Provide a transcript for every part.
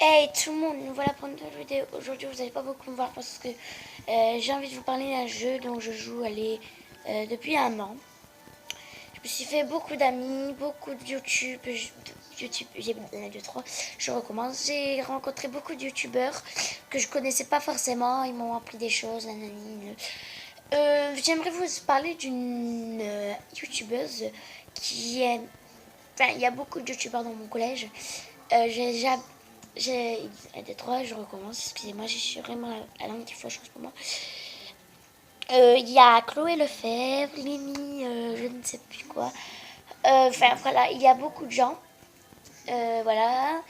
Hey tout le monde, nous voilà pour une nouvelle vidéo. Aujourd'hui vous n'allez pas beaucoup me voir parce que j'ai envie de vous parler d'un jeu dont je joue depuis un an. Je me suis fait beaucoup d'amis, beaucoup de YouTube, j'ai deux, trois, je recommence. J'ai rencontré beaucoup de YouTubeurs que je connaissais pas forcément, ils m'ont appris des choses, nanani. J'aimerais vous parler d'une YouTubeuse qui est... Enfin, il y a beaucoup de YouTubeurs dans mon collège. J'ai un, deux, trois, je recommence. Excusez-moi, je suis vraiment la langue qui fauche en ce moment. Il y a Chloé Lefebvre, Lily, je ne sais plus quoi. Enfin voilà, il y a beaucoup de gens. Voilà.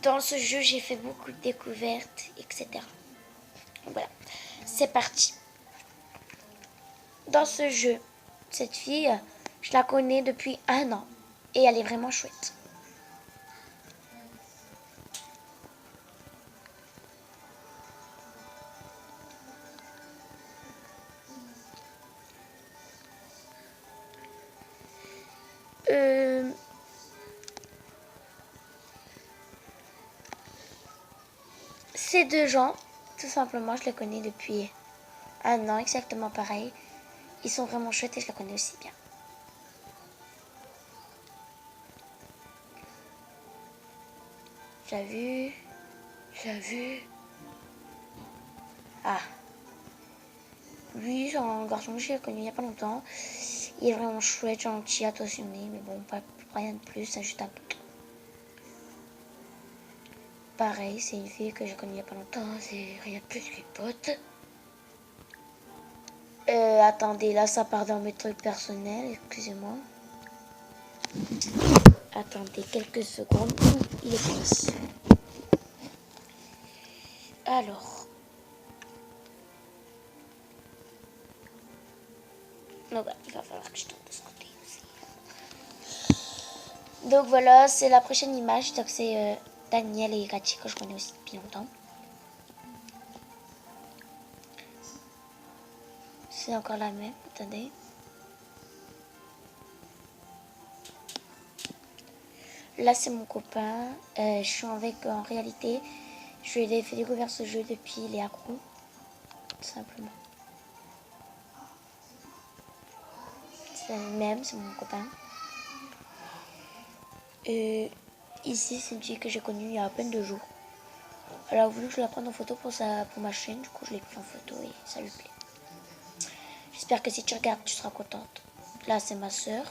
Dans ce jeu, j'ai fait beaucoup de découvertes, etc. Donc voilà, c'est parti. Dans ce jeu, cette fille, je la connais depuis un an. Et elle est vraiment chouette. Euh, Ces deux gens, tout simplement, je les connais depuis un an, exactement pareil. Ils sont vraiment chouettes et je les connais aussi bien. J'ai vu. Ah, lui, c'est un garçon que j'ai connu il n'y a pas longtemps. Il est vraiment chouette, gentil, attentionné, mais bon, pas rien de plus, c'est juste un pote. Pareil, c'est une fille que j'ai connue il n'y a pas longtemps, c'est rien de plus qu'une pote. Attendez, là ça part dans mes trucs personnels, excusez-moi. Attendez quelques secondes, il est parti. Alors. Donc voilà, il va falloir que je tourne de ce côté aussi. Donc voilà, c'est la prochaine image. Donc c'est Daniel et Gachi que je connais aussi depuis longtemps. C'est encore la même, attendez. Là c'est mon copain. Je suis avec en réalité. Je lui ai fait découvrir ce jeu depuis les accros. Tout simplement. C'est le même, c'est mon copain. Ici c'est une fille que j'ai connue il y a à peine 2 jours. Elle a voulu que je la prenne en photo pour ma chaîne. Du coup je l'ai pris en photo et ça lui plaît. J'espère que si tu regardes tu seras contente. Là c'est ma soeur.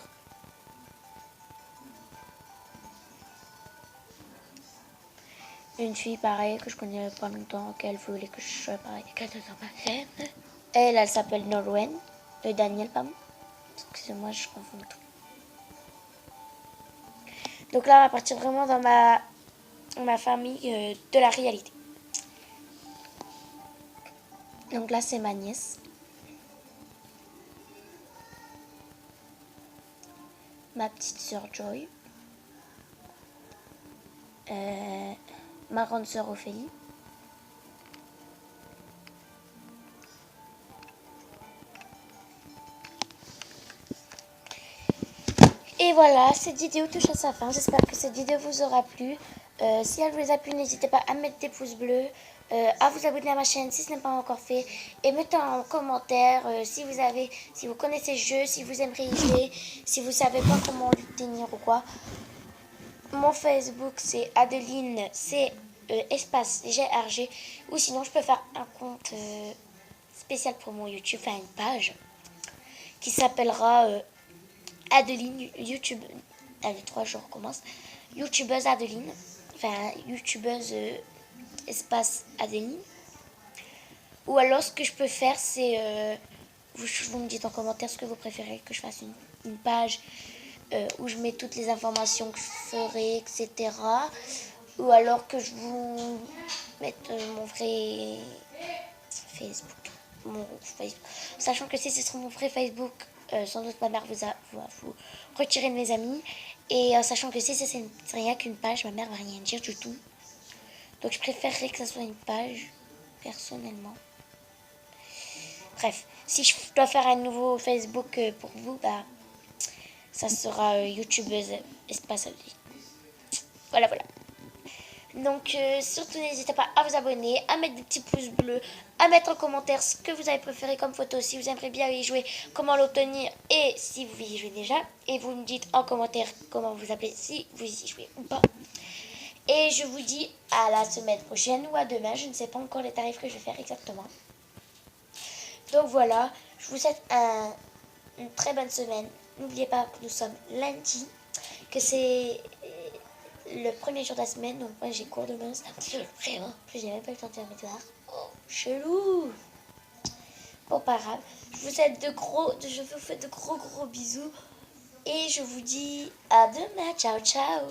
Une fille pareille que je connais pas longtemps, qu'elle voulait que je sois pareil, qu'elle dans ma chaîne. Elle s'appelle Norwen. Daniel, pardon. Excusez-moi, je confonds tout. Donc là, on va partir vraiment dans ma famille de la réalité. Donc là, c'est ma nièce. Ma petite sœur Joy. Ma grande sœur Ophélie. Et voilà, cette vidéo touche à sa fin. J'espère que cette vidéo vous aura plu. Si elle vous a plu, n'hésitez pas à mettre des pouces bleus, à vous abonner à ma chaîne si ce n'est pas encore fait. Et mettez en commentaire si vous connaissez ce jeu, si vous aimeriez y jouer, si vous savez pas comment l'obtenir ou quoi. Mon Facebook c'est Adeline, c'est espace GRG. Ou sinon je peux faire un compte spécial pour mon YouTube, enfin une page qui s'appellera Adeline YouTube. Allez, 3 jours recommence. YouTubeuse Adeline. Enfin, YouTubeuse espace Adeline. Ou alors, ce que je peux faire, c'est. Vous me dites en commentaire ce que vous préférez que je fasse une page où je mets toutes les informations que je ferai, etc. Ou alors que je vous mette mon vrai Facebook. Mon Facebook. Sachant que si c'est sur mon vrai Facebook, sans doute ma mère va vous retirer de mes amis. Et sachant que si c'est rien qu'une page, ma mère va rien dire du tout. Donc je préférerais que ça soit une page, personnellement. Bref, si je dois faire un nouveau Facebook pour vous, bah ça sera YouTubeuse espace. Voilà, voilà. Donc surtout n'hésitez pas à vous abonner, à mettre des petits pouces bleus, à mettre en commentaire ce que vous avez préféré comme photo, si vous aimeriez bien y jouer, comment l'obtenir et si vous y jouez déjà. Et vous me dites en commentaire comment vous appelez, si vous y jouez ou pas. Et je vous dis à la semaine prochaine ou à demain, je ne sais pas encore les tarifs que je vais faire exactement. Donc voilà, je vous souhaite une très bonne semaine. N'oubliez pas que nous sommes lundi, que c'est le premier jour de la semaine, donc moi j'ai cours demain, c'est un petit peu vraiment. Plus j'ai même pas le temps de faire mes devoirs. Oh, chelou. Bon, pas grave. Je vous fais de gros bisous et je vous dis à demain. Ciao, ciao.